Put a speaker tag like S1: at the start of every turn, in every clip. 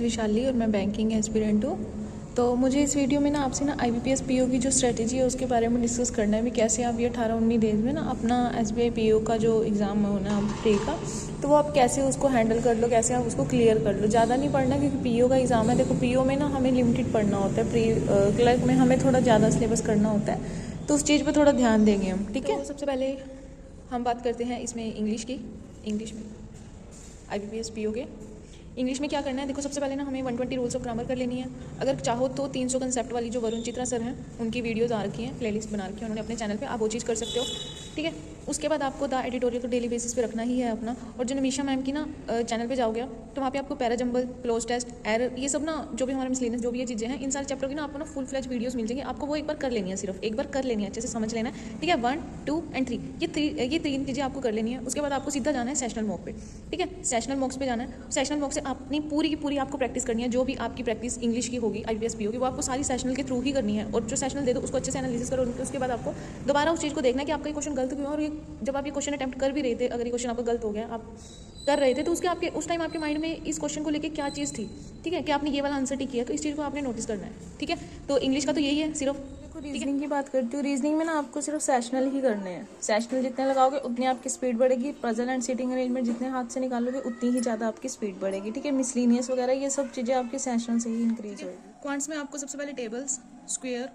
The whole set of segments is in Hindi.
S1: विशाली और मैं बैंकिंग एस्पिरेंट हूँ। तो मुझे इस वीडियो में ना आपसे ना IBPS PO की जो स्ट्रेटेजी है उसके बारे में डिस्कस करना है भी कैसे आप ये 18-19 डेज में ना अपना SBI PO का जो एग्ज़ाम होना प्री का, तो वो आप कैसे उसको हैंडल कर लो, कैसे आप उसको क्लियर कर लो। ज़्यादा नहीं पढ़ना क्योंकि PO का एग्ज़ाम है। देखो PO में ना हमें लिमिटेड पढ़ना होता है, प्री क्लर्क में हमें थोड़ा ज़्यादा सिलेबस करना होता है, तो उस चीज़ पर थोड़ा ध्यान देंगे हम। ठीक है, सबसे पहले हम बात करते हैं इसमें इंग्लिश की। इंग्लिश में IBPS PO के इंग्लिश में क्या करना है, देखो सबसे पहले ना हमें 120 रूल्स ऑफ ग्रामर कर लेनी है। अगर चाहो तो 300 कंसेप्ट वाली जो वरुण चित्रा सर हैं उनकी वीडियोस आ रखी हैं, प्लेलिस्ट बना रखी है उन्होंने अपने चैनल पे, आप वो चीज़ कर सकते हो। ठीक है, उसके बाद आपको द एडिटोरियल को डेली बेसिस पे रखना ही है अपना। और जो निमिषा मैम की ना चैनल पे जाओगे तो वहाँ पे आपको पैराजम्बल, क्लोज टेस्ट, एरर, ये सब ना जो भी हमारे मिसलेनियस जो भी ये चीज़ें हैं, इन सारे चैप्टर की ना आपको ना फुल फ्लेज वीडियोस मिल जाएंगी। आपको वो एक बार कर लेनी है, सिर्फ एक बार कर लेनी है, अच्छे से समझ लेना है। ठीक है, 1, 2 एंड 3 ये तीन चीज़ें आपको कर लेनी है। उसके बाद आपको सीधा जाना है सेशनल मॉक पे। ठीक है, सेशनल मॉक्स पे जाना है। सेशनल मॉक से अपनी पूरी की पूरी आपको प्रैक्टिस करनी है। जो भी आपकी प्रैक्टिस इंग्लिश की होगी IBPS PO की, वो आपको सारी सेशनल के थ्रू ही करनी है। और जो सेशनल दे दो उसको अच्छे से एनालिसिस करो। उसके बाद आपको दोबारा उस चीज़ को देखना है कि आपका ये क्वेश्चन गलत क्यों है। और ये जब आप ये क्वेश्चन अटेम्प्ट कर भी रहे थे, अगर ये क्वेश्चन आपका गलत हो गया, आप कर रहे थे, तो उसके आपके उस टाइम आपके माइंड में इस क्वेश्चन को लेकर क्या चीज़ थी। ठीक है, कि आपने ये वाला आंसर टिक किया, तो इस चीज़ को आपने नोटिस करना है। ठीक है, तो इंग्लिश का तो यही है सिर्फ। रीजनिंग की बात करती हूँ, रीजनिंग में ना आपको सिर्फ सेशनल ही करने हैं। सेशनल जितने लगाओगे उतनी आपकी स्पीड बढ़ेगी। पजल एंड सीटिंग अरेंजमेंट जितने हाथ से निकालोगे उतनी ही ज़्यादा आपकी स्पीड बढ़ेगी। ठीक है, मिसलीनियस वगैरह ये सब चीज़ें आपकी सेशनल से ही इंक्रीज होगी। क्वांट्स में आपको सबसे पहले टेबल्स, स्क्वायर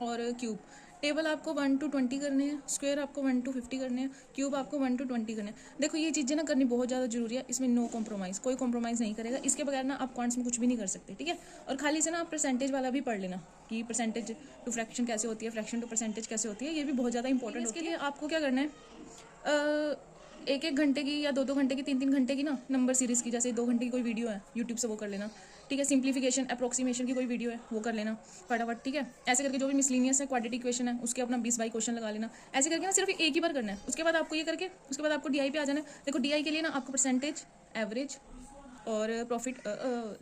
S1: और क्यूब। टेबल आपको 1 to 20 करने हैं, स्क्वायर आपको 1 to 50 करने हैं, क्यूब आपको 1 to 20 करने हैं। देखो ये चीज़ें ना करनी बहुत ज़्यादा जरूरी है, इसमें नो कॉम्प्रोमाइज़, कोई कॉम्प्रोमाइज़ नहीं करेगा। इसके बगैर ना आप क्वांट्स में कुछ भी नहीं कर सकते। ठीक है, और खाली से ना आप परसेंटेज वाला भी पढ़ लेना कि परसेंटेज टू फ्रैक्शन कैसे होती है, फ्रैक्शन टू परसेंटेज कैसे होती है, ये भी बहुत ज़्यादा इंपॉर्टेंट होती है। इसके लिए आपको क्या करना है, 1-1 घंटे की या 2-2 घंटे की, 3-3 घंटे की ना नंबर सीरीज़ की, जैसे 2 घंटे की कोई वीडियो है यूट्यूब से वो कर लेना। ठीक है, सिंप्लीफिकेशन अप्रोक्सीमेशन की कोई वीडियो है वो कर लेना फटाफट। ठीक है, ऐसे करके जो भी मिसलीनियस है, क्वाड्रेटिक इक्वेशन है, उसके अपना 20-22 क्वेश्चन लगा लेना। ऐसे करके ना सिर्फ एक ही बार करना है। उसके बाद आपको ये करके उसके बाद आपको DI पे आ जाना है। देखो DI के लिए ना आपको परसेंटेज, एवरेज और प्रॉफिट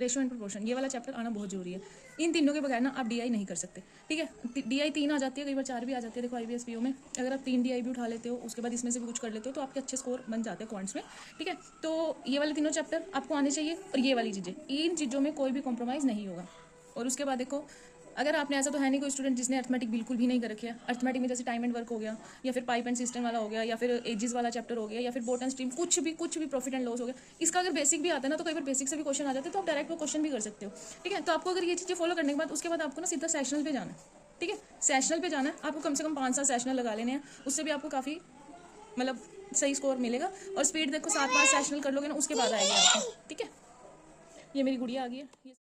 S1: रेशो एंड प्रोपोर्शन, ये वाला चैप्टर आना बहुत जरूरी है। इन तीनों के बगैर ना आप DI नहीं कर सकते। ठीक है, DI 3 आ जाती है, कई बार 4 भी आ जाती है। देखो IBPS PO में अगर आप 3 DI भी उठा लेते हो, उसके बाद इसमें से भी कुछ कर लेते हो, तो आपके अच्छे स्कोर बन जाते हैं क्वांट्स में। ठीक है, तो ये वाले तीनों चैप्टर आपको आने चाहिए। और ये वाली चीज़ें, इन चीज़ों में कोई भी कॉम्प्रोमाइज़ नहीं होगा। और उसके बाद देखो, अगर आपने, ऐसा तो है नहीं कोई स्टूडेंट जिसने अर्थमेटिक बिल्कुल भी नहीं कर रखी है। अर्थमेटिक में जैसे टाइम एंड वर्क हो गया, या फिर पाइप एंड सिस्टम वाला हो गया, या फिर एजिस वाला चैप्टर हो गया, या फिर बोट एंड स्ट्रीम, कुछ भी प्रॉफिट एंड लॉस हो गया, इसका अगर बेसिक भी आता है ना, तो कई बार बेसिक से भी क्वेश्चन आ जाते हैं, तो आप डायरेक्ट वो क्वेश्चन भी कर सकते हो। ठीक है, तो आपको अगर ये चीज़ें फॉलो करने के बाद उसके बाद आपको ना सीधा सेशनल पे जाना है। ठीक है, सेशनल पे जाना है, आपको कम से कम 5-7 सेशनल लगा लेने हैं। उससे भी आपको काफ़ी मतलब सही स्कोर मिलेगा। और स्पीड देखो 7-5 सेशनल कर लोगे ना, उसके बाद आएगी आपको। ठीक है, ये मेरी गुड़िया आ गई है।